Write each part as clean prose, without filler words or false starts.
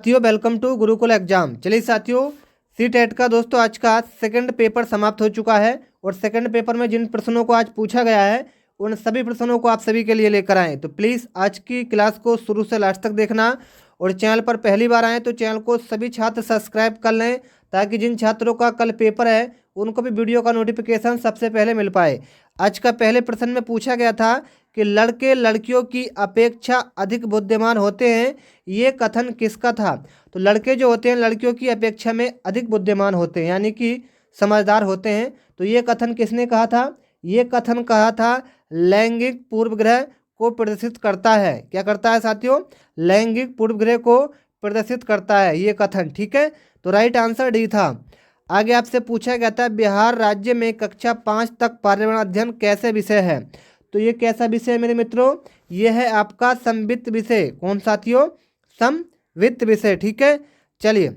साथियों welcome to Gurukul exam. चलिए साथियों, सी टेट का दोस्तों आज का सेकंड पेपर समाप्त हो चुका है और सेकंड पेपर में जिन प्रश्नों को आज पूछा गया है उन सभी प्रश्नों को आप सभी के लिए लेकर आए। तो प्लीज़ आज की क्लास को शुरू से लास्ट तक देखना और चैनल पर पहली बार आए तो चैनल को सभी छात्र सब्सक्राइब कर लें ताकि जिन छात्रों का कल पेपर है उनको भी वीडियो का नोटिफिकेशन सबसे पहले मिल पाए। आज का पहले प्रश्न में पूछा गया था कि लड़के लड़कियों की अपेक्षा अधिक बुद्धिमान होते हैं, ये कथन किसका था। तो लड़के जो होते हैं लड़कियों की अपेक्षा में अधिक बुद्धिमान होते हैं यानी कि समझदार होते हैं। तो ये कथन किसने कहा था? ये कथन कहा था लैंगिक पूर्वग्रह को प्रदर्शित करता है। क्या करता है साथियों? लैंगिक पूर्वग्रह को प्रदर्शित करता है ये कथन। ठीक है, तो राइट आंसर डी था। आगे आपसे पूछा गया था बिहार राज्य में कक्षा 5 तक पर्यावरण अध्ययन कैसे विषय है। तो ये कैसा विषय है मेरे मित्रों? ये है आपका समवित्त विषय। कौन साथियों? समवित्त विषय। ठीक है, चलिए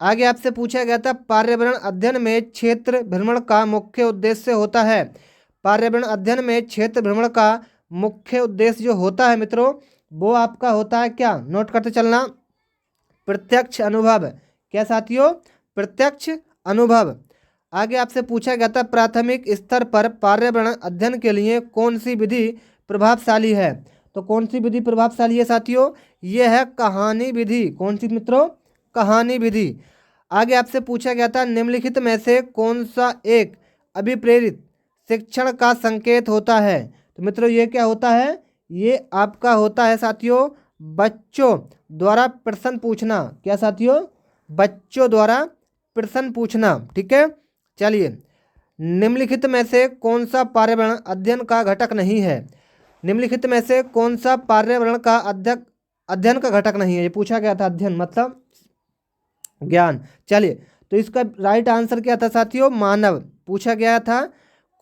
आगे आपसे पूछा गया था पर्यावरण अध्ययन में क्षेत्र भ्रमण का मुख्य उद्देश्य होता है। पर्यावरण अध्ययन में क्षेत्र भ्रमण का मुख्य उद्देश्य जो होता है मित्रों वो आपका होता है क्या? नोट करते चलना, प्रत्यक्ष अनुभव। क्या साथियों? प्रत्यक्ष अनुभव। आगे आपसे पूछा गया था प्राथमिक स्तर पर पर्यावरण अध्ययन के लिए कौन सी विधि प्रभावशाली है। तो कौन सी विधि प्रभावशाली है साथियों? ये है कहानी विधि। कौन सी मित्रों? कहानी विधि। आगे आपसे पूछा गया था निम्नलिखित में से कौन सा एक अभिप्रेरित शिक्षण का संकेत होता है। तो मित्रों ये क्या होता है? ये आपका होता है साथियों बच्चों द्वारा प्रश्न पूछना। क्या साथियों? बच्चों द्वारा प्रश्न पूछना। ठीक है, चलिए निम्नलिखित में से कौन सा पर्यावरण अध्ययन का घटक नहीं है। निम्नलिखित में से कौन सा पर्यावरण का अध्ययन का घटक नहीं है। ये पूछा गया था, अध्ययन मतलब ज्ञान। चलिए तो इसका राइट आंसर क्या था साथियों? मानव। पूछा गया था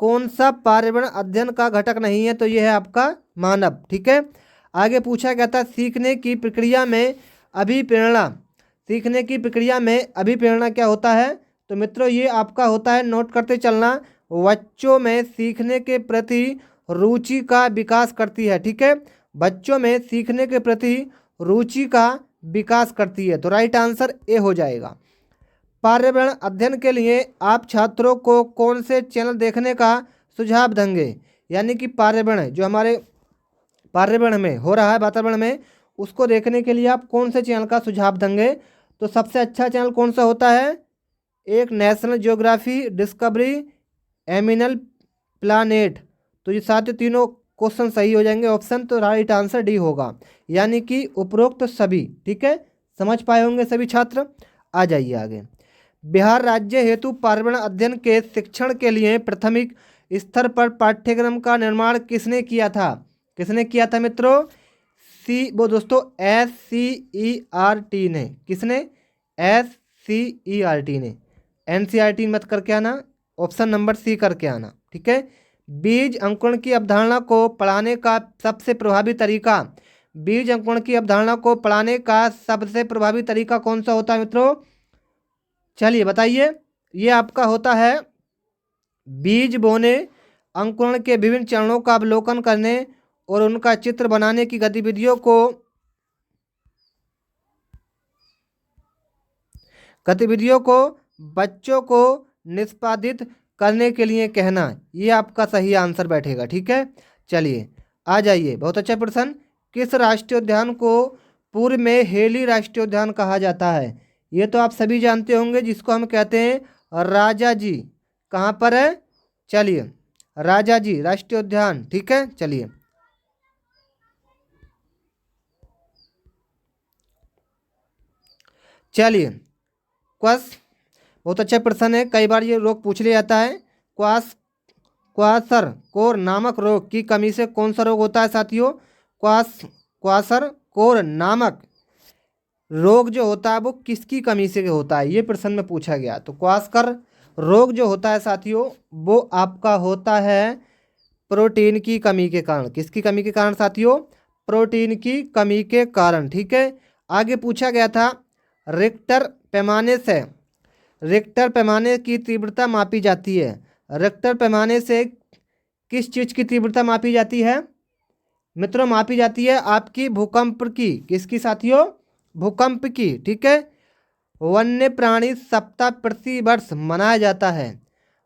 कौन सा पर्यावरण अध्ययन का घटक नहीं है, तो ये है आपका मानव। ठीक है, आगे पूछा गया था सीखने की प्रक्रिया में अभिप्रेरणा। सीखने की प्रक्रिया में अभिप्रेरणा क्या होता है? तो मित्रों ये आपका होता है, नोट करते चलना, बच्चों में सीखने के प्रति रुचि का विकास करती है। ठीक है, बच्चों में सीखने के प्रति रुचि का विकास करती है। तो राइट आंसर ए हो जाएगा। पर्यावरण अध्ययन के लिए आप छात्रों को कौन से चैनल देखने का सुझाव देंगे। यानी कि पर्यावरण जो हमारे पर्यावरण में हो रहा है, वातावरण में, उसको देखने के लिए आप कौन से चैनल का सुझाव देंगे। तो सबसे अच्छा चैनल कौन सा होता है? एक national geography, discovery, Emmanuel planet. तो ये सारे तीनों क्वेश्चन सही हो जाएंगे ऑप्शन। तो राइट आंसर डी होगा, यानी कि उपरोक्त सभी। ठीक है, समझ पाए होंगे सभी छात्र। आ जाइए आगे। बिहार राज्य हेतु पर्यावरण अध्ययन के शिक्षण के लिए प्राथमिक स्तर पर पाठ्यक्रम का निर्माण किसने किया था? किसने किया था मित्रों? वो दोस्तों SCERT ने। किसने? SCERT ने। NCERT मत करके आना, ऑप्शन नंबर सी करके आना। ठीक है, बीज अंकुरण की अवधारणा को पढ़ाने का सबसे प्रभावी तरीका। बीज अंकुरण की अवधारणा को पढ़ाने का सबसे प्रभावी तरीका कौन सा होता है मित्रों? चलिए बताइए। ये आपका होता है बीज बोने, अंकुरण के विभिन्न चरणों का अवलोकन करने और उनका चित्र बनाने की गतिविधियों को बच्चों को निष्पादित करने के लिए कहना। ये आपका सही आंसर बैठेगा। ठीक है, चलिए आ जाइए। बहुत अच्छा प्रश्न। किस राष्ट्रीय उद्यान को पूर्व में हेली राष्ट्रीय उद्यान कहा जाता है? ये तो आप सभी जानते होंगे, जिसको हम कहते हैं राजा जी। कहाँ पर है? चलिए राजा जी राष्ट्रीय उद्यान। ठीक है, चलिए बहुत अच्छा प्रश्न है, कई बार ये रोग पूछ लिया जाता है। क्वासर कोर नामक रोग की कमी से कौन सा रोग होता है साथियों? क्वासर कोर नामक रोग जो होता है वो किसकी कमी से होता है? ये प्रश्न में पूछा गया। तो क्वासकर रोग जो होता है साथियों वो आपका होता है प्रोटीन की कमी के कारण। किसकी कमी के कारण साथियों? प्रोटीन की कमी के कारण। ठीक है, आगे पूछा गया था रिक्टर पैमाने की तीव्रता मापी जाती है। रिक्टर पैमाने से किस चीज़ की तीव्रता मापी जाती है मित्रों? मापी जाती है आपकी भूकंप की। किसकी साथियों? भूकंप की, ठीक है। वन्य प्राणी सप्ताह प्रति वर्ष मनाया जाता है।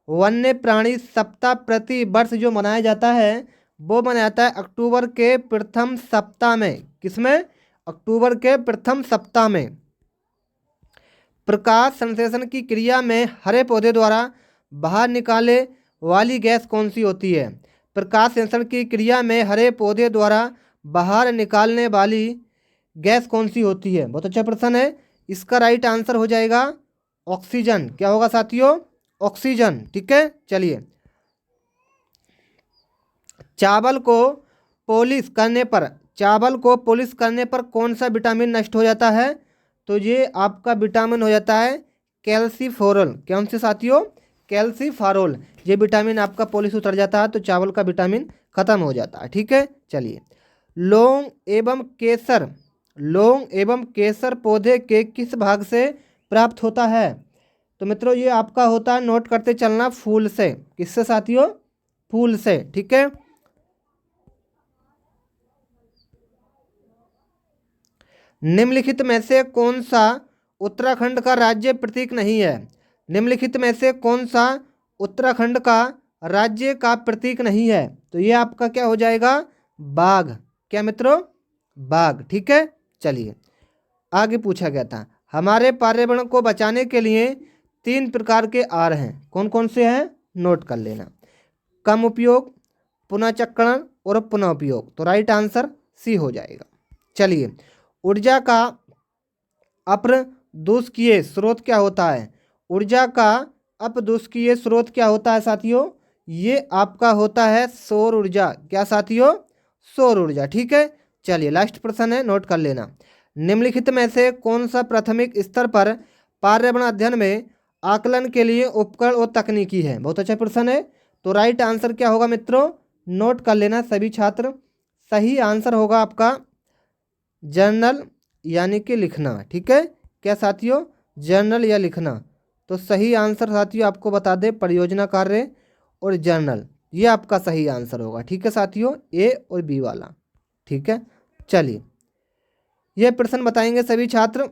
वन्य प्राणी सप्ताह प्रति वर्ष जो मनाया जाता है वो मनाया जाता है अक्टूबर के प्रथम सप्ताह में। किसमें? अक्टूबर के प्रथम सप्ताह में। प्रकाश संश्लेषण की क्रिया में हरे पौधे द्वारा बाहर निकाले वाली गैस कौन सी होती है? प्रकाश संश्लेषण की क्रिया में हरे पौधे द्वारा बाहर निकालने वाली गैस कौन सी होती है? बहुत अच्छा प्रश्न है। इसका राइट आंसर हो जाएगा ऑक्सीजन। क्या होगा साथियों? ऑक्सीजन, ठीक है। चलिए, चावल को पॉलिश करने पर कौन सा विटामिन नष्ट हो जाता है? तो ये आपका विटामिन हो जाता है कैल्सीफेरॉल। कौन से साथियों? कैल्सीफेरॉल। ये विटामिन आपका पॉलिश उतर जाता है तो चावल का विटामिन खत्म हो जाता है, ठीक है। चलिए, लौंग एवं केसर पौधे के किस भाग से प्राप्त होता है? तो मित्रों ये आपका होता है, नोट करते चलना, फूल से। किससे साथियों? फूल से, ठीक है। निम्नलिखित में से कौन सा उत्तराखंड का राज्य प्रतीक नहीं है? निम्नलिखित में से कौन सा उत्तराखंड का राज्य का प्रतीक नहीं है? तो ये आपका क्या हो जाएगा? बाघ। क्या मित्रों? बाघ, ठीक है। चलिए, आगे पूछा गया था, हमारे पर्यावरण को बचाने के लिए 3 प्रकार के आर हैं। कौन कौन से हैं? नोट कर लेना। कम उपयोग, पुनःचक्रण और पुनः उपयोग। तो राइट आंसर सी हो जाएगा। चलिए, ऊर्जा का अपदुष्कीय स्रोत क्या होता है? ऊर्जा का अपदुष्कीय स्रोत क्या होता है साथियों? ये आपका होता है सौर ऊर्जा। क्या साथियों? सौर ऊर्जा, ठीक है। चलिए, लास्ट प्रश्न है, नोट कर लेना। निम्नलिखित में से कौन सा प्राथमिक स्तर पर पर्यावरण अध्ययन में आकलन के लिए उपकरण और तकनीकी है? बहुत अच्छा प्रश्न है। तो राइट आंसर क्या होगा मित्रों? नोट कर लेना सभी छात्र। सही आंसर होगा आपका जर्नल यानी कि लिखना, ठीक है। क्या साथियों? जर्नल या लिखना। तो सही आंसर साथियों आपको बता दें, परियोजना कार्य और जर्नल, ये आपका सही आंसर होगा, ठीक है साथियों, ए और बी वाला, ठीक है। चलिए, यह प्रश्न बताएंगे सभी छात्र।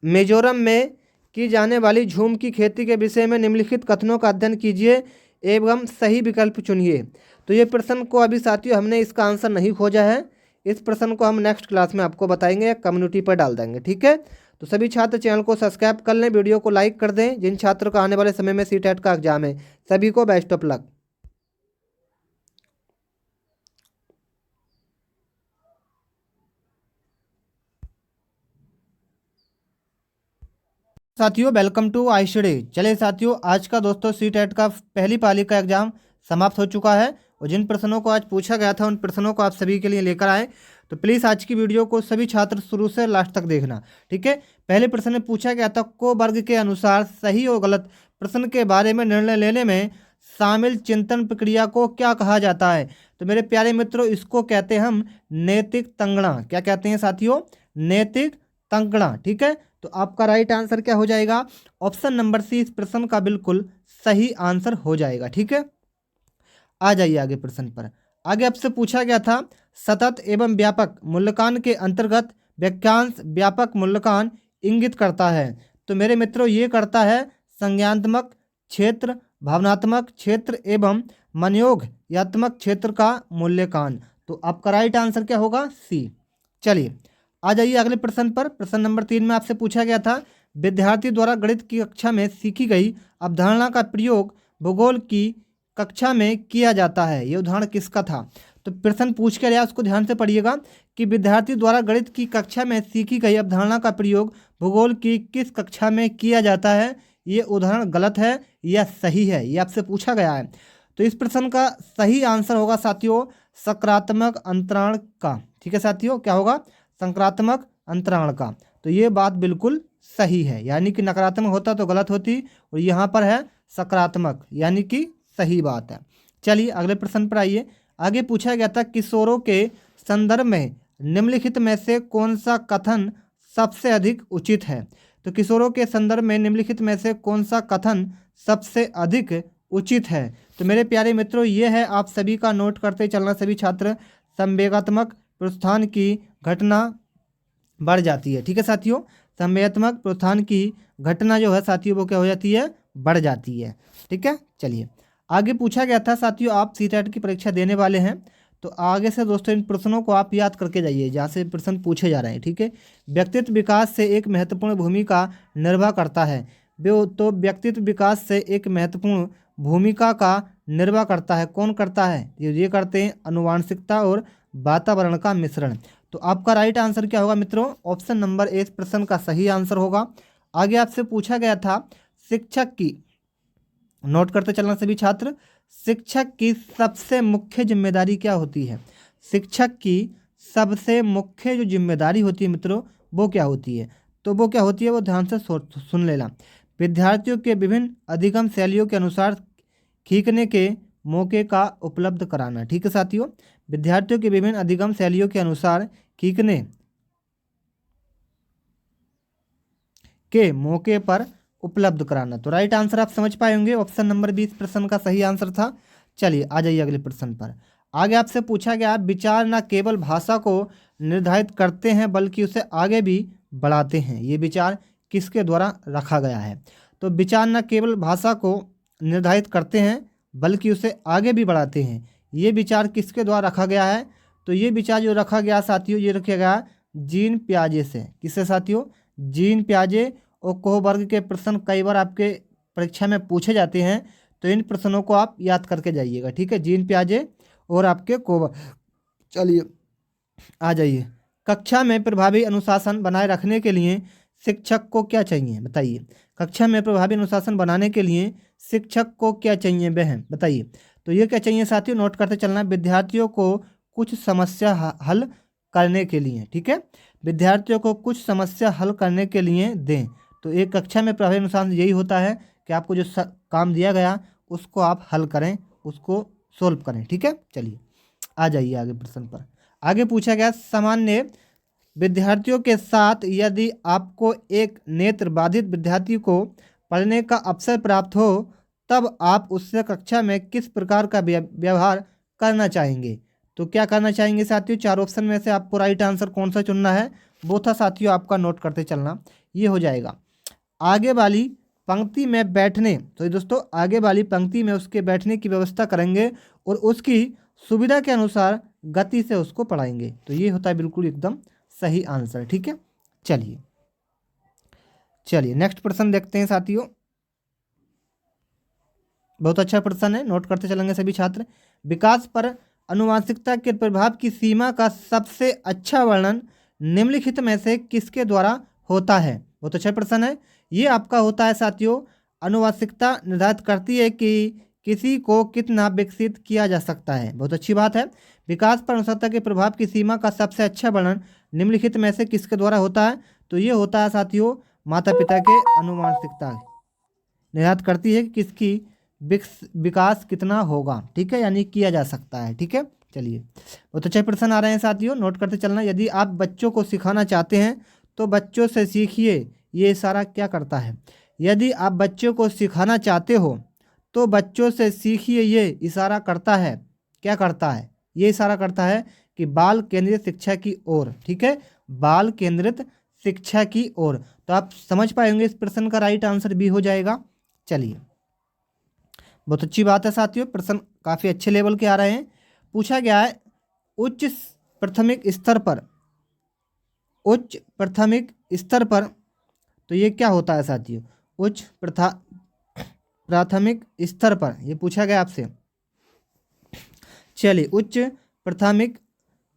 मिजोरम में की जाने वाली झूम की खेती के विषय में निम्नलिखित कथनों का अध्ययन कीजिए एवं सही विकल्प चुनिए। तो ये प्रश्न को अभी साथियों हमने इसका आंसर नहीं खोजा है। इस प्रश्न को हम नेक्स्ट क्लास में आपको बताएंगे या कम्युनिटी पर डाल देंगे, ठीक है। तो सभी छात्र चैनल को सब्सक्राइब कर लें, वीडियो को लाइक कर दें। जिन छात्रों का आने वाले समय में सीटेट का एग्जाम है सभी को बेस्ट ऑफ लक। साथियों वेलकम टू आई स्टडी। चलिए साथियों, आज का दोस्तों सीटेट का पहली पाली का एग्जाम समाप्त हो चुका है और जिन प्रश्नों को आज पूछा गया था उन प्रश्नों को आप सभी के लिए लेकर आए। तो प्लीज़ आज की वीडियो को सभी छात्र शुरू से लास्ट तक देखना, ठीक है। पहले प्रश्न में पूछा गया था को वर्ग के अनुसार सही और गलत प्रश्न के बारे में निर्णय लेने में शामिल चिंतन प्रक्रिया को क्या कहा जाता है? तो मेरे प्यारे मित्रों, इसको कहते हैं हम नैतिक तंगड़ा। क्या कहते हैं साथियों? नैतिक तंगड़ा, ठीक है। तो आपका राइट आंसर क्या हो जाएगा? ऑप्शन नंबर सी इस प्रश्न का बिल्कुल सही आंसर हो जाएगा, ठीक है। आ जाइए आगे प्रश्न पर। आगे आपसे पूछा गया था सतत एवं व्यापक मूल्यांकन के अंतर्गत वाक्यांश व्यापक मूल्यांकन इंगित करता है। तो मेरे मित्रों ये करता है संज्ञानात्मक क्षेत्र, भावनात्मक क्षेत्र एवं मनोयोगात्मक क्षेत्र का मूल्यांकन। तो आपका राइट आंसर क्या होगा? सी। चलिए आ जाइए अगले प्रश्न पर। प्रश्न नंबर 3 में आपसे पूछा गया था विद्यार्थी द्वारा गणित की कक्षा में सीखी गई अवधारणा का प्रयोग भूगोल की कक्षा में किया जाता है। ये उदाहरण किसका था? तो प्रश्न पूछ के लिया, उसको ध्यान से पढ़िएगा कि विद्यार्थी द्वारा गणित की कक्षा में सीखी गई अवधारणा का प्रयोग भूगोल की किस कक्षा में किया जाता है। ये उदाहरण गलत है या सही है, ये आपसे पूछा गया है। तो इस प्रश्न का सही आंसर होगा साथियों सकारात्मक अंतराल का, ठीक है साथियों। क्या होगा? सकारात्मक अंतराल का। तो ये बात बिल्कुल सही है, यानी कि नकारात्मक होता तो गलत होती और यहाँ पर है सकारात्मक, यानी कि सही बात है। चलिए अगले प्रश्न पर आइए। आगे पूछा गया था किशोरों के संदर्भ में निम्नलिखित में से कौन सा कथन सबसे अधिक उचित है? तो किशोरों के संदर्भ में निम्नलिखित में से कौन सा कथन सबसे अधिक उचित है? तो मेरे प्यारे मित्रों ये है, आप सभी का नोट करते चलना सभी छात्र। संवेगात्मक प्रस्थान की घटना बढ़ जाती है। ठीक है साथियों, संवेदनात्मक प्रोत्साहन की घटना जो है साथियों वो क्या हो जाती है, बढ़ जाती है। ठीक है, चलिए आगे पूछा गया था साथियों, आप सीटेट की परीक्षा देने वाले हैं तो आगे से दोस्तों इन प्रश्नों को आप याद करके जाइए जहाँ से प्रश्न पूछे जा रहे हैं। ठीक है, व्यक्तित्व विकास से एक महत्वपूर्ण भूमिका निर्वाह करता है। तो व्यक्तित्व विकास से एक महत्वपूर्ण भूमिका का निर्वाह करता है, कौन करता है, ये करते हैं आनुवांशिकता और वातावरण का मिश्रण। तो आपका राइट आंसर क्या होगा मित्रों, ऑप्शन नंबर ए इस प्रश्न का सही आंसर होगा। आगे आपसे पूछा गया था शिक्षक की, नोट करते चलना सभी छात्र, शिक्षक की सबसे मुख्य जिम्मेदारी क्या होती है। शिक्षक की सबसे मुख्य जो जिम्मेदारी होती है मित्रों वो क्या होती है, तो वो क्या होती है, वो ध्यान से सुन लेना। विद्यार्थियों के विभिन्न अधिगम शैलियों के अनुसार सीखने के मौके का उपलब्ध कराना। ठीक है साथियों, विद्यार्थियों के विभिन्न अधिगम शैलियों के अनुसार सीखने के मौके पर उपलब्ध कराना। तो राइट आंसर आप समझ पाए होंगे, ऑप्शन नंबर 20 प्रश्न का सही आंसर था। चलिए आ जाइए अगले प्रश्न पर। आगे आपसे पूछा गया विचार न केवल भाषा को निर्धारित करते हैं बल्कि उसे आगे भी बढ़ाते हैं। ये विचार किसके द्वारा रखा गया है, तो विचार न केवल भाषा को निर्धारित करते हैं बल्कि उसे आगे भी बढ़ाते हैं। ये विचार किसके द्वारा रखा गया है, तो ये विचार जो रखा गया साथियों ये रखा गया जीन पियाजे से। किससे साथियों, जीन पियाजे। और कोहबर्ग के प्रश्न कई बार आपके परीक्षा में पूछे जाते हैं तो इन प्रश्नों को आप याद करके जाइएगा। ठीक है, जीन पियाजे और आपके कोहबर्ग। चलिए आ जाइए, कक्षा में प्रभावी अनुशासन बनाए रखने के लिए शिक्षक को क्या चाहिए, बताइए। कक्षा में प्रभावी अनुशासन बनाने के लिए शिक्षक को क्या चाहिए वह बताइए। तो ये क्या चाहिए साथियों, नोट करते चलना, विद्यार्थियों को कुछ समस्या हल करने के लिए। ठीक है, विद्यार्थियों को कुछ समस्या हल करने के लिए दें। तो एक कक्षा में प्रभावी अनुशासन यही होता है कि आपको जो काम दिया गया उसको आप हल करें, उसको सोल्व करें। ठीक है, चलिए आ जाइए आगे प्रश्न पर। आगे पूछा गया सामान्य विद्यार्थियों के साथ यदि आपको एक नेत्र बाधित विद्यार्थी को पढ़ने का अवसर प्राप्त हो तब आप उससे कक्षा में किस प्रकार का व्यवहार करना चाहेंगे। तो क्या करना चाहेंगे साथियों, चार ऑप्शन में से आपको राइट आंसर कौन सा चुनना है वो था साथियों आपका, नोट करते चलना। ये हो जाएगा आगे वाली पंक्ति में बैठने, तो दोस्तों आगे वाली पंक्ति में उसके बैठने की व्यवस्था करेंगे और उसकी सुविधा के अनुसार गति से उसको पढ़ाएंगे। तो ये होता है बिल्कुल एकदम सही आंसर। ठीक है, चलिए चलिए नेक्स्ट प्रश्न देखते हैं साथियों, बहुत अच्छा प्रश्न है, नोट करते चलेंगे सभी छात्र। विकास पर आनुवंशिकता के प्रभाव की सीमा का सबसे अच्छा वर्णन निम्नलिखित में से किसके द्वारा होता है। बहुत अच्छा प्रश्न है, ये आपका होता है साथियों, आनुवंशिकता निर्धारित करती है कि किसी को कितना विकसित किया जा सकता है। बहुत अच्छी बात है, विकास पर आनुवंशिकता के प्रभाव की सीमा का सबसे अच्छा वर्णन निम्नलिखित में से किसके द्वारा होता है। तो ये होता है साथियों माता पिता के आनुवंशिकता निर्धारित करती है कि किसकी विकास कितना होगा। ठीक है, यानी किया जा सकता है। ठीक है, चलिए बहुत अच्छे प्रश्न आ रहे हैं साथियों, नोट करते चलना। यदि आप बच्चों को सिखाना चाहते हैं तो बच्चों से सीखिए, ये इशारा क्या करता है। यदि आप बच्चों को सिखाना चाहते हो तो बच्चों से सीखिए, ये इशारा करता है, क्या करता है, ये इशारा करता है कि बाल केंद्रित शिक्षा की ओर। ठीक है, बाल केंद्रित शिक्षा की ओर। तो आप समझ पाएंगे इस प्रश्न का राइट आंसर भी हो जाएगा। चलिए बहुत अच्छी बात है साथियों, प्रश्न काफ़ी अच्छे लेवल के आ रहे हैं। पूछा गया है उच्च प्राथमिक स्तर पर, उच्च प्राथमिक स्तर पर, तो ये क्या होता है साथियों, उच्च प्राथमिक स्तर पर, ये पूछा गया आपसे। चलिए उच्च प्राथमिक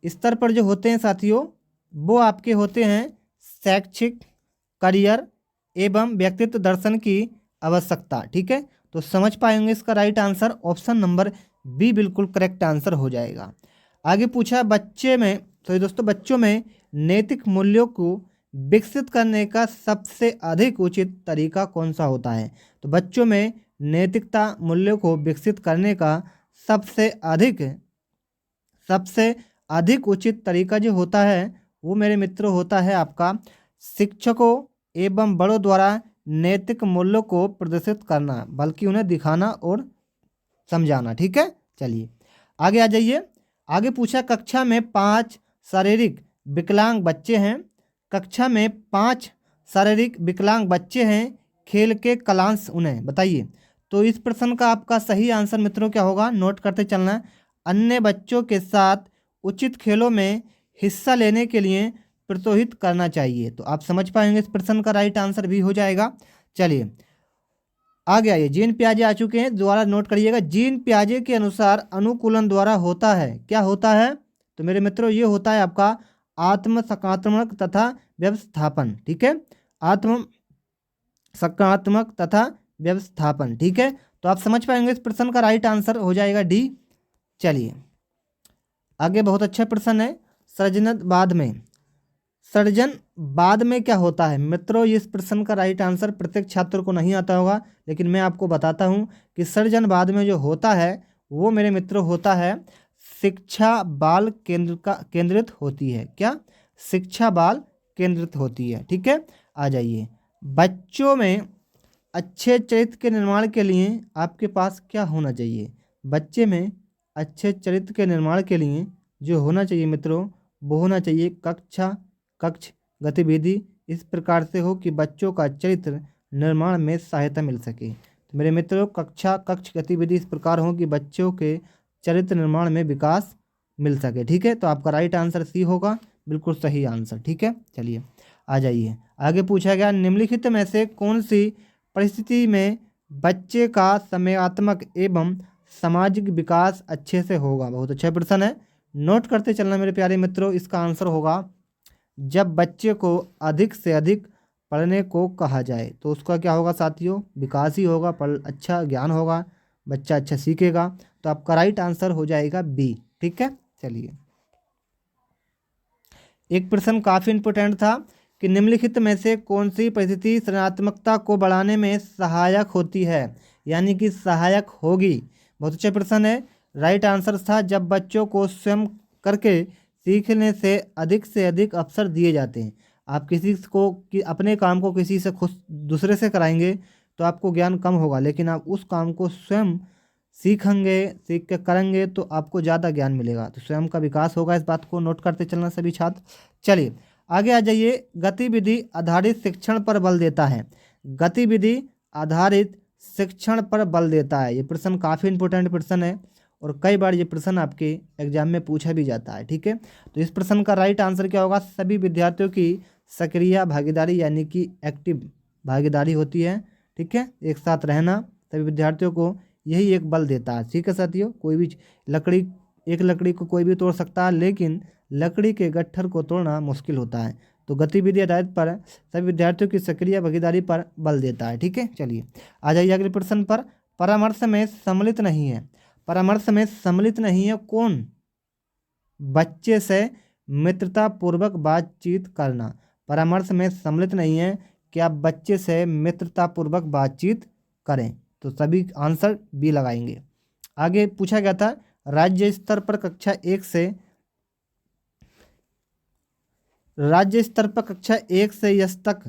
स्तर पर जो होते हैं साथियों वो आपके होते हैं शैक्षिक, करियर एवं व्यक्तित्व दर्शन की आवश्यकता। ठीक है, तो समझ पाएंगे इसका right answer option number B बिल्कुल करेक्ट आंसर हो जाएगा। आगे पूछा बच्चे में, तो ये दोस्तों बच्चों में नैतिक मूल्यों को विकसित करने का सबसे अधिक उचित तरीका कौन सा होता है। तो बच्चों में नैतिकता मूल्यों को विकसित करने का सबसे अधिक उचित तरीका जो होता है वो मेरे मित्रों होता है आपका शिक्षकों एवं बड़ों द्वारा नैतिक मूल्यों को प्रदर्शित करना, बल्कि उन्हें दिखाना और समझाना। ठीक है, चलिए आगे आ जाइए। आगे पूछा कक्षा में 5 शारीरिक विकलांग बच्चे हैं, कक्षा में 5 शारीरिक विकलांग बच्चे हैं, खेल के कलांश उन्हें बताइए। तो इस प्रश्न का आपका सही आंसर मित्रों क्या होगा, नोट करते चलना है। अन्य बच्चों के साथ उचित खेलों में हिस्सा लेने के लिए प्रोत्साहित करना चाहिए। तो आप समझ पाएंगे इस प्रश्न का राइट आंसर भी हो जाएगा। चलिए आगे आइए, जीन पियाजे आ चुके हैं, दोबारा नोट करिएगा। जीन पियाजे के अनुसार अनुकूलन द्वारा होता है, क्या होता है? तो मेरे मित्रों ये होता है आपका आत्म सकारात्मक तथा व्यवस्थापन। ठीक है, आत्म सकारात्मक तथा व्यवस्थापन। ठीक है, तो आप समझ पाएंगे इस प्रश्न का राइट आंसर हो जाएगा डी। चलिए आगे, बहुत अच्छा प्रश्न है। सृजनवाद में, सृजनवाद में क्या होता है? मित्रों इस प्रश्न का राइट आंसर प्रत्येक छात्र को नहीं आता होगा, लेकिन मैं आपको बताता हूं कि सृजनवाद में जो होता है वो मेरे मित्रों होता है शिक्षा बाल केंद्रित होती है। क्या? शिक्षा बाल केंद्रित होती है। ठीक है, आ जाइए। बच्चों में अच्छे चरित्र के निर्माण के लिए आपके पास क्या होना चाहिए? बच्चे में अच्छे चरित्र के निर्माण के लिए जो होना चाहिए मित्रों, वो होना चाहिए कक्ष गतिविधि इस प्रकार से हो कि बच्चों का चरित्र निर्माण में सहायता मिल सके। तो मेरे मित्रों कक्ष गतिविधि इस प्रकार हो कि बच्चों के चरित्र निर्माण में विकास मिल सके। ठीक है, तो आपका राइट आंसर सी होगा, बिल्कुल सही आंसर। ठीक है, चलिए आ जाइए। आगे पूछा गया, निम्नलिखित में से कौन सी परिस्थिति में बच्चे का समयात्मक एवं सामाजिक विकास अच्छे से होगा? बहुत अच्छा प्रश्न है, नोट करते चलना मेरे प्यारे मित्रों। इसका आंसर होगा जब बच्चे को अधिक से अधिक पढ़ने को कहा जाए। तो उसका क्या होगा साथियों? विकास ही होगा, अच्छा ज्ञान होगा, बच्चा अच्छा सीखेगा। तो आपका राइट आंसर हो जाएगा बी। ठीक है, चलिए एक प्रश्न काफ़ी इंपोर्टेंट था कि निम्नलिखित में से कौन सी परिस्थिति सृजनात्मकता को बढ़ाने में सहायक होती है, यानी कि सहायक होगी। बहुत अच्छा प्रश्न है। राइट आंसर था जब बच्चों को स्वयं करके सीखने से अधिक अवसर दिए जाते हैं। आप किसी को अपने काम को किसी से खुद दूसरे से कराएंगे तो आपको ज्ञान कम होगा, लेकिन आप उस काम को स्वयं सीख के करेंगे तो आपको ज़्यादा ज्ञान मिलेगा। तो स्वयं का विकास होगा, इस बात को नोट करते चलना सभी छात्र। चलिए आगे आ जाइए। गतिविधि आधारित शिक्षण पर बल देता है, गतिविधि आधारित शिक्षण पर बल देता है। ये प्रश्न काफ़ी इंपॉर्टेंट प्रश्न है और कई बार ये प्रश्न आपके एग्जाम में पूछा भी जाता है। ठीक है, तो इस प्रश्न का राइट आंसर क्या होगा? सभी विद्यार्थियों की सक्रिय भागीदारी, यानी कि एक्टिव भागीदारी होती है। ठीक है, एक साथ रहना सभी विद्यार्थियों को यही एक बल देता है। ठीक है साथियों, कोई भी एक लकड़ी को कोई भी तोड़ सकता है, लेकिन लकड़ी के गट्ठर को तोड़ना मुश्किल होता है। तो गतिविधि आधारित पर सभी विद्यार्थियों की सक्रिय भागीदारी पर बल देता है। ठीक है, चलिए आ जाइए अगले प्रश्न पर। परामर्श में सम्मिलित नहीं है, परामर्श में सम्मिलित नहीं है कौन? बच्चे से मित्रतापूर्वक बातचीत करना। परामर्श में सम्मिलित नहीं है कि आप बच्चे से मित्रतापूर्वक बातचीत करें। तो सभी आंसर बी लगाएंगे। आगे पूछा गया था राज्य स्तर पर कक्षा 1 से यस तक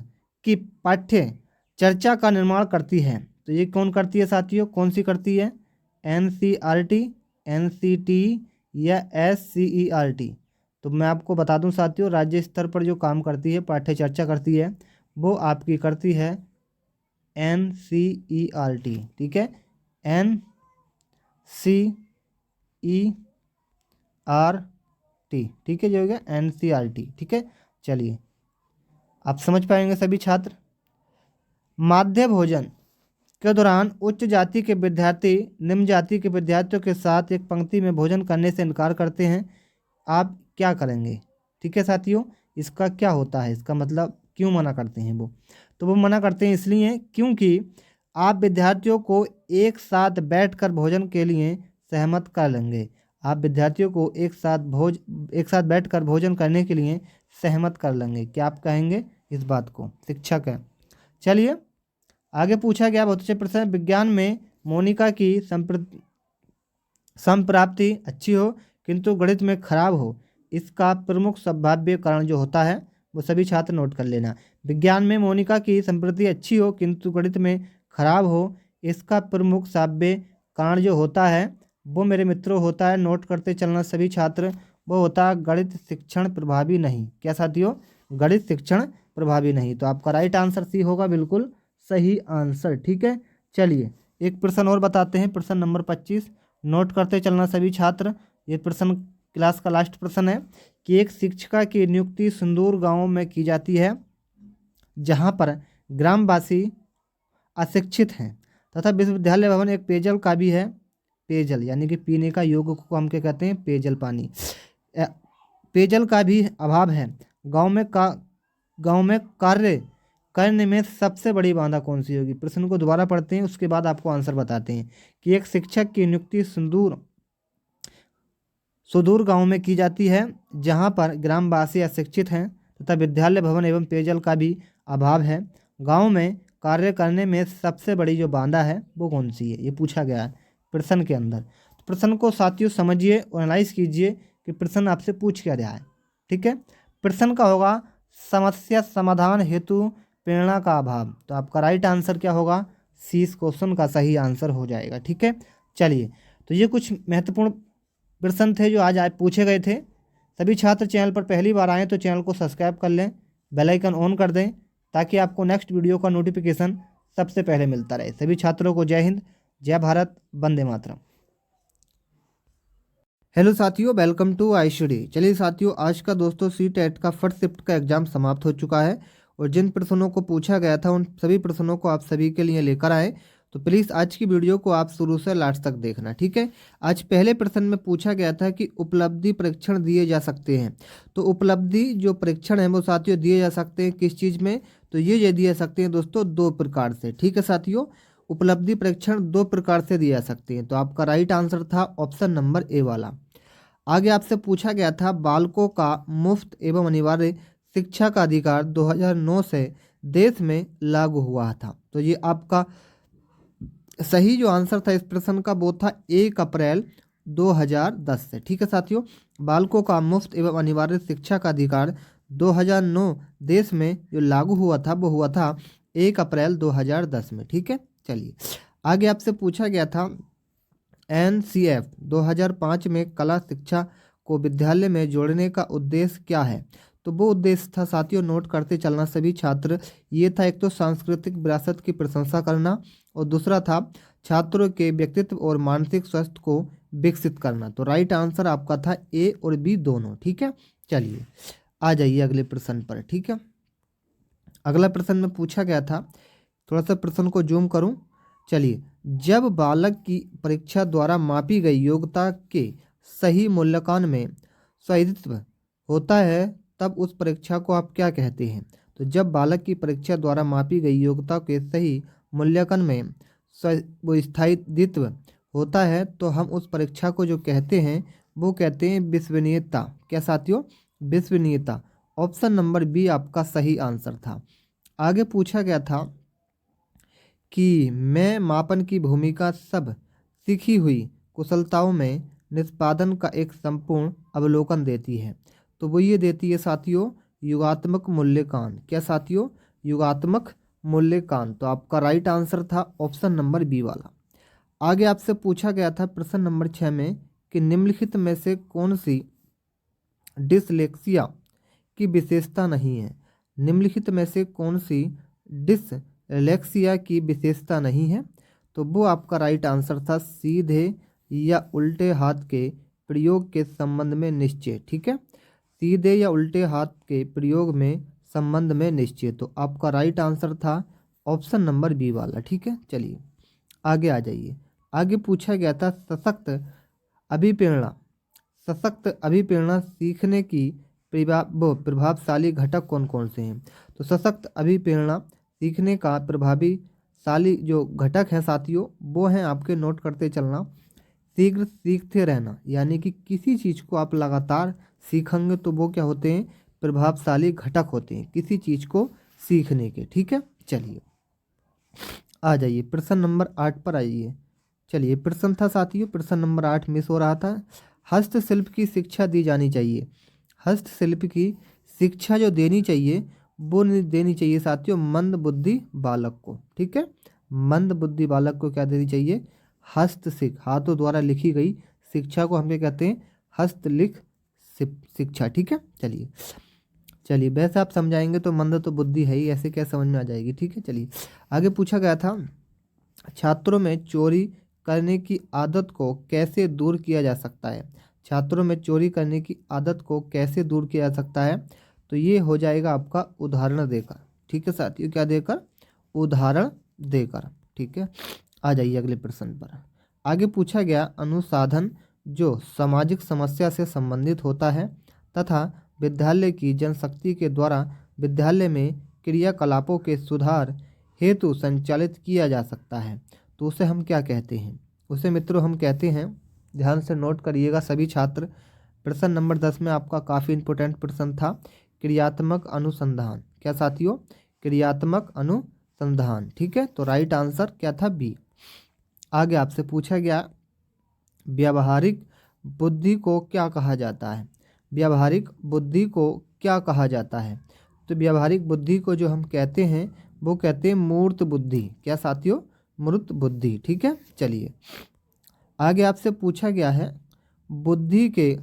की पाठ्य चर्चा का निर्माण करती है। तो ये कौन करती है साथियों? कौन सी करती है? NCERT, NCT या SCERT? तो मैं आपको बता दूं साथियों, राज्य स्तर पर जो काम करती है, पाठ्य चर्चा करती है, वो आपकी करती है NCERT। ठीक है, NCERT। ठीक है, जो हो गया NCERT। ठीक है, चलिए आप समझ पाएंगे सभी छात्र। माध्य भोजन के दौरान उच्च जाति के विद्यार्थी निम्न जाति के विद्यार्थियों के साथ एक पंक्ति में भोजन करने से इनकार करते हैं, आप क्या करेंगे? ठीक है साथियों, इसका क्या होता है, इसका मतलब क्यों मना करते हैं वो? तो वो मना करते हैं इसलिए क्योंकि आप विद्यार्थियों को एक साथ बैठकर भोजन के लिए सहमत कर लेंगे। आप विद्यार्थियों को एक साथ बैठकर भोजन करने के लिए सहमत कर लेंगे। क्या आप कहेंगे इस बात को? शिक्षक है। चलिए आगे पूछा गया बहुत अच्छे प्रश्न। विज्ञान में मोनिका की संप्राप्ति अच्छी हो किंतु गणित में खराब हो, इसका प्रमुख संभाव्य कारण जो होता है वो सभी छात्र नोट कर लेना। विज्ञान में मोनिका की संप्रति अच्छी हो किंतु गणित में खराब हो, इसका प्रमुख संभाव्य कारण जो होता है वो मेरे मित्रों होता है, नोट करते चलना सभी छात्र, वो होता है गणित शिक्षण प्रभावी नहीं। क्या साथियों? गणित शिक्षण प्रभावी नहीं। तो आपका राइट आंसर सी होगा, बिल्कुल सही आंसर। ठीक है, चलिए एक प्रश्न और बताते हैं, प्रश्न नंबर 25। नोट करते चलना सभी छात्र। ये प्रश्न क्लास का लास्ट प्रश्न है कि एक शिक्षिका की नियुक्ति सुंदूर गांव में की जाती है जहां पर ग्रामवासी अशिक्षित हैं तथा विश्वविद्यालय भवन एक पेयजल का भी है, पेयजल यानी कि पीने का योग्य को हम क्या कहते हैं, पेयजल पानी, पेयजल का भी अभाव है। गांव में कार्य करने में सबसे बड़ी बाधा कौन सी होगी। प्रश्न को दोबारा पढ़ते हैं, उसके बाद आपको आंसर बताते हैं कि एक शिक्षक की नियुक्ति सुदूर गांव में की जाती है जहां पर ग्रामवासी अशिक्षित हैं तथा विद्यालय भवन एवं पेयजल का भी अभाव है। गांव में कार्य करने में सबसे बड़ी जो बाधा है वो कौन सी है, ये पूछा गया है प्रश्न के अंदर। तो प्रश्न को साथियों समझिए और एनालाइज कीजिए कि प्रश्न आपसे पूछ क्या रहा है। ठीक है, प्रश्न का होगा समस्या समाधान हेतु प्रेरणा का अभाव। तो आपका राइट आंसर क्या होगा, सी इस क्वेश्चन का सही आंसर हो जाएगा। ठीक है, चलिए तो ये कुछ महत्वपूर्ण प्रश्न थे जो आज पूछे गए थे। सभी छात्र चैनल पर पहली बार आएँ तो चैनल को सब्सक्राइब कर लें, बेल आइकन ऑन कर दें ताकि आपको नेक्स्ट वीडियो का नोटिफिकेशन सबसे पहले मिलता रहे। सभी छात्रों को जय हिंद, जय भारत, वंदे मातरम। हेलो साथियों, वेलकम टू आईसीडी। चलिए साथियों, आज का दोस्तों सीटेट का फर्स्ट शिफ्ट का एग्जाम समाप्त हो चुका है और जिन प्रश्नों को पूछा गया था उन सभी प्रश्नों को आप सभी के लिए लेकर आए। तो प्लीज़ आज की वीडियो को आप शुरू से लास्ट तक देखना। ठीक है, आज पहले प्रश्न में पूछा गया था कि उपलब्धि परीक्षण दिए जा सकते हैं। तो उपलब्धि जो परीक्षण है वो साथियों दिए जा सकते हैं किस चीज़ में, तो ये दिए जा सकते हैं दोस्तों दो प्रकार से। ठीक है साथियों, उपलब्धि परीक्षण दो प्रकार से दिए जा सकते हैं। तो आपका राइट आंसर था ऑप्शन नंबर ए वाला। आगे आपसे पूछा गया था बालकों का मुफ्त एवं अनिवार्य शिक्षा का अधिकार 2009 से देश में लागू हुआ था। तो ये आपका सही जो आंसर था इस प्रश्न का वो था 1 अप्रैल 2010 से। ठीक है साथियों, बालकों का मुफ्त एवं अनिवार्य शिक्षा का अधिकार 2009 देश में जो लागू हुआ था वो हुआ था 1 अप्रैल 2010 में। ठीक है, चलिए आगे आपसे पूछा गया था NCF 2005 में कला शिक्षा को विद्यालय में जोड़ने का उद्देश्य क्या है। तो वो उद्देश्य था साथियों, नोट करते चलना सभी छात्र। ये था एक तो सांस्कृतिक विरासत की प्रशंसा करना और दूसरा था छात्रों के व्यक्तित्व और मानसिक स्वास्थ्य को विकसित करना। तो राइट आंसर आपका था ए और बी दोनों। ठीक है, चलिए आ जाइए अगले प्रश्न पर। ठीक है, अगला प्रश्न में पूछा गया था, थोड़ा सा प्रश्न को जूम करूं। चलिए, जब बालक की परीक्षा द्वारा मापी गई योग्यता के सही मूल्यांकन में स्वायत्तव होता है तब उस परीक्षा को आप क्या कहते हैं। तो जब बालक की परीक्षा द्वारा मापी गई योग्यता के सही मूल्यांकन में स्थायित्व होता है तो हम उस परीक्षा को जो कहते हैं वो कहते हैं विश्वसनीयता। क्या साथियों, विश्वसनीयता। ऑप्शन नंबर बी आपका सही आंसर था। आगे पूछा गया था कि मैं मापन की भूमिका सब सीखी हुई कुशलताओं में निष्पादन का एक संपूर्ण अवलोकन देती है। तो वो ये देती है साथियों युगात्मक मूल्यांकन। क्या साथियों, युगात्मक मूल्यांकन। तो आपका राइट आंसर था ऑप्शन नंबर बी वाला। आगे आपसे पूछा गया था प्रश्न नंबर 6 में कि निम्नलिखित में से कौन सी डिसलेक्सिया की विशेषता नहीं है। निम्नलिखित में से कौन सी डिसलेक्सिया की विशेषता नहीं है। तो वो आपका राइट आंसर था सीधे या उल्टे हाथ के प्रयोग के संबंध में निश्चय। ठीक है, सीधे या उल्टे हाथ के प्रयोग में संबंध में निश्चय। तो आपका राइट आंसर था ऑप्शन नंबर बी वाला। ठीक है, चलिए आगे आ जाइए। आगे पूछा गया था सशक्त अभिप्रेरणा सीखने की प्रभावशाली घटक कौन कौन से हैं। तो सशक्त अभिप्रेरणा सीखने का प्रभावशाली जो घटक है साथियों वो हैं आपके, नोट करते चलना, शीघ्र सीखते रहना, यानी कि किसी चीज़ को आप लगातार सीखेंगे तो वो क्या होते हैं, प्रभावशाली घटक होते हैं किसी चीज़ को सीखने के। ठीक है, चलिए आ जाइए प्रश्न नंबर 8 पर आइए। चलिए प्रश्न था साथियों, प्रश्न नंबर 8 मिस हो रहा था। हस्तशिल्प की शिक्षा दी जानी चाहिए। हस्तशिल्प की शिक्षा जो देनी चाहिए वो देनी चाहिए साथियों मंद बुद्धि बालक को। ठीक है, मंद बुद्धि बालक को क्या देनी चाहिए, हस्तशिल्प, हाथों द्वारा लिखी गई शिक्षा को हम क्या कहते हैं, हस्तलिख शिक्षा। ठीक है, चलिए, वैसे आप समझाएंगे तो मंद तो बुद्धि है ही, ऐसे क्या समझ में आ जाएगी। ठीक है, चलिए आगे पूछा गया था, छात्रों में चोरी करने की आदत को कैसे दूर किया जा सकता है। छात्रों में चोरी करने की आदत को कैसे दूर किया जा सकता है, तो ये हो जाएगा आपका उदाहरण देकर। ठीक है साथियों, क्या देकर, उदाहरण देकर। ठीक है, आ जाइए अगले प्रश्न पर। आगे पूछा गया, अनुसाधन जो सामाजिक समस्या से संबंधित होता है तथा विद्यालय की जनशक्ति के द्वारा विद्यालय में क्रियाकलापों के सुधार हेतु संचालित किया जा सकता है, तो उसे हम क्या कहते हैं। उसे मित्रों हम कहते हैं, ध्यान से नोट करिएगा सभी छात्र, प्रश्न नंबर 10 में आपका काफ़ी इंपॉर्टेंट प्रश्न था, क्रियात्मक अनुसंधान। क्या साथियों, क्रियात्मक अनुसंधान। ठीक है, तो राइट आंसर क्या था, बी। आगे आपसे पूछा गया, व्यावहारिक बुद्धि को क्या कहा जाता है। व्यावहारिक बुद्धि को क्या कहा जाता है, तो व्यावहारिक बुद्धि को जो हम कहते हैं वो कहते हैं मूर्त बुद्धि। क्या साथियों, मूर्त बुद्धि। ठीक है, चलिए आगे आपसे पूछा गया है, बुद्धि के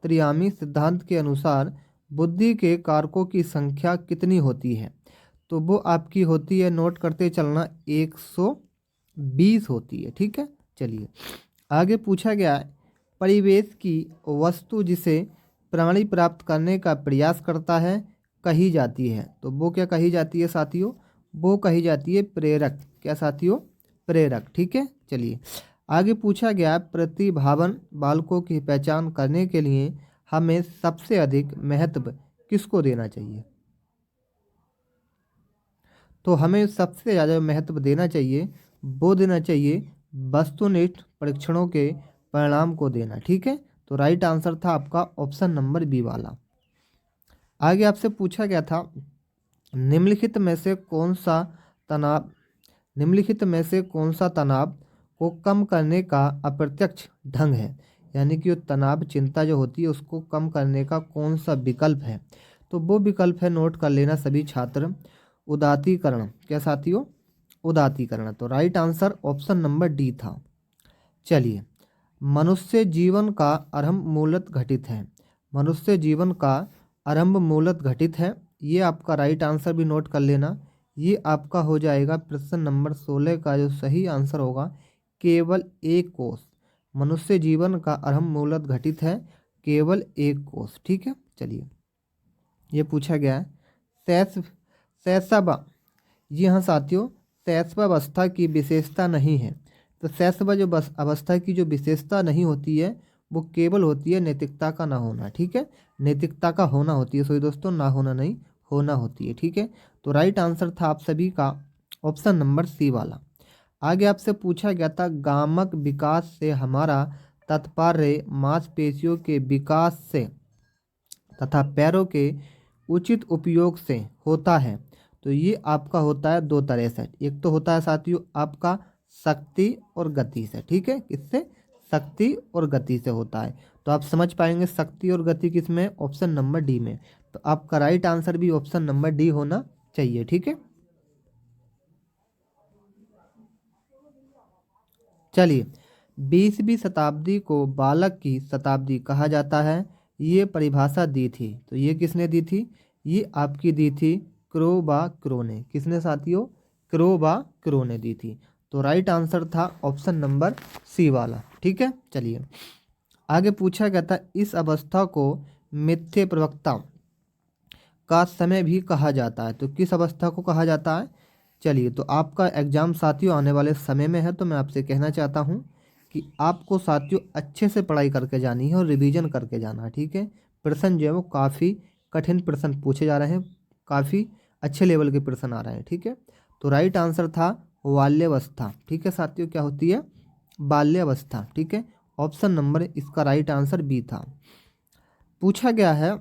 त्रियामी सिद्धांत के अनुसार बुद्धि के कारकों की संख्या कितनी होती है, तो वो आपकी होती है, नोट करते चलना, 120 होती है। ठीक है, चलिए आगे पूछा गया है, परिवेश की वस्तु जिसे प्राणी प्राप्त करने का प्रयास करता है कही जाती है, तो वो क्या कही जाती है साथियों, वो कही जाती है प्रेरक। क्या साथियों, प्रेरक। ठीक है, चलिए आगे पूछा गया, प्रतिभावान बालकों की पहचान करने के लिए हमें सबसे अधिक महत्व किसको देना चाहिए, तो हमें सबसे ज़्यादा महत्व देना चाहिए, वो देना चाहिए वस्तुनिष्ठ परीक्षणों के परिणाम को देना। ठीक है, तो राइट आंसर था आपका ऑप्शन नंबर बी वाला। आगे आपसे पूछा गया था, निम्नलिखित में से कौन सा तनाव को कम करने का अप्रत्यक्ष ढंग है, यानी कि तनाव चिंता जो होती है उसको कम करने का कौन सा विकल्प है, तो वो विकल्प है, नोट कर लेना सभी छात्र, उदातीकरण। क्या साथियों, उदातीकरण। तो right answer option number D था। चलिए, मनुष्य जीवन का आरंभ मूलत घटित है। मनुष्य जीवन का आरंभ मूलत घटित है, ये आपका राइट आंसर भी नोट कर लेना। ये आपका हो जाएगा प्रश्न नंबर 16 का जो सही आंसर होगा, केवल एक कोष। मनुष्य जीवन का आरंभ मूलत घटित है, केवल एक कोष। ठीक है, चलिए ये पूछा गया है, शैशव, जी हाँ साथियों, शैशवावस्था की विशेषता नहीं है, तो शैशव जो अवस्था की जो विशेषता नहीं होती है वो केवल होती है नैतिकता का ना होना। ठीक है, नैतिकता का होना होती है, सॉरी दोस्तों, ना होना नहीं, होना होती है। ठीक है, तो राइट आंसर था आप सभी का ऑप्शन नंबर सी वाला। आगे आपसे पूछा गया था, गामक विकास से हमारा तात्पर्य मांसपेशियों के विकास से तथा पैरों के उचित उपयोग से होता है, तो ये आपका होता है दो तरह से। एक तो होता है साथियों आपका शक्ति और गति से। ठीक है, किससे, शक्ति और गति से होता है, तो आप समझ पाएंगे शक्ति और गति किस में, ऑप्शन नंबर डी में। तो आपका राइट आंसर भी ऑप्शन नंबर डी होना चाहिए। ठीक है, चलिए 20वीं शताब्दी को बालक की शताब्दी कहा जाता है, ये परिभाषा दी थी, तो ये किसने दी थी, ये आपकी दी थी क्रो ने। किसने साथियों, क्रो ने दी थी, तो राइट आंसर था ऑप्शन नंबर सी वाला। ठीक है, चलिए आगे पूछा गया था, इस अवस्था को मिथ्या प्रवक्ता का समय भी कहा जाता है, तो किस अवस्था को कहा जाता है। चलिए, तो आपका एग्जाम साथियों आने वाले समय में है, तो मैं आपसे कहना चाहता हूँ कि आपको साथियों अच्छे से पढ़ाई करके जानी है और रिवीजन करके जाना है। ठीक है, प्रश्न जो है वो काफ़ी कठिन प्रश्न पूछे जा रहे हैं, काफ़ी अच्छे लेवल के प्रश्न आ रहे हैं। ठीक है, तो राइट आंसर था बाल्यावस्था। ठीक है साथियों, क्या होती है, बाल्यावस्था। ठीक है, ऑप्शन नंबर इसका राइट आंसर बी था। पूछा गया है,